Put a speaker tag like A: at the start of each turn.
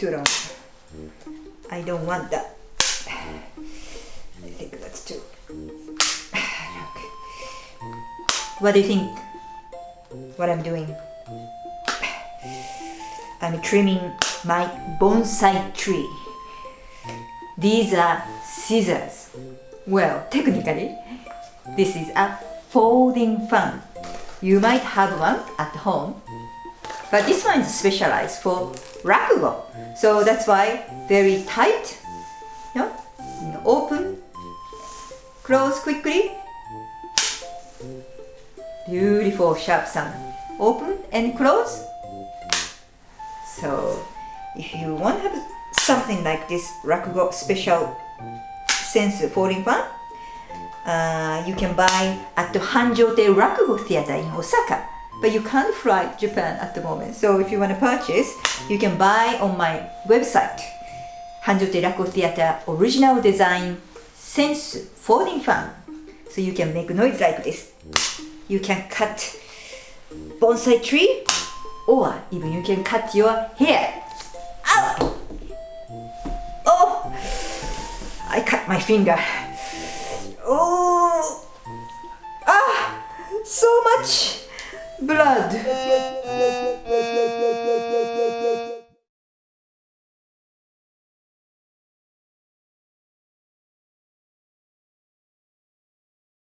A: too long. I don't want that. I think that's too. What do you think? What I'm doing? I'm trimming my bonsai tree. These are scissors. Well, technically, this is a folding fan. You might have one at home, but this one is specialized for rakugo. So that's why very tight, open, close quickly. Beautiful sharp sound. Open and close. So if you want to have something like this rakugo special sensu folding fan, you can buy at the Hanjote Rakugo Theater in Osaka, but you can't fly to Japan at the moment. So if you want to purchase, you can buy on my website, Hanjote Rakugo Theater original design sensu folding fan. So you can make noise like this. You can cut bonsai tree, or even you can cut your hair. Ow! Oh! I cut my finger. Oh! Ah! So much blood.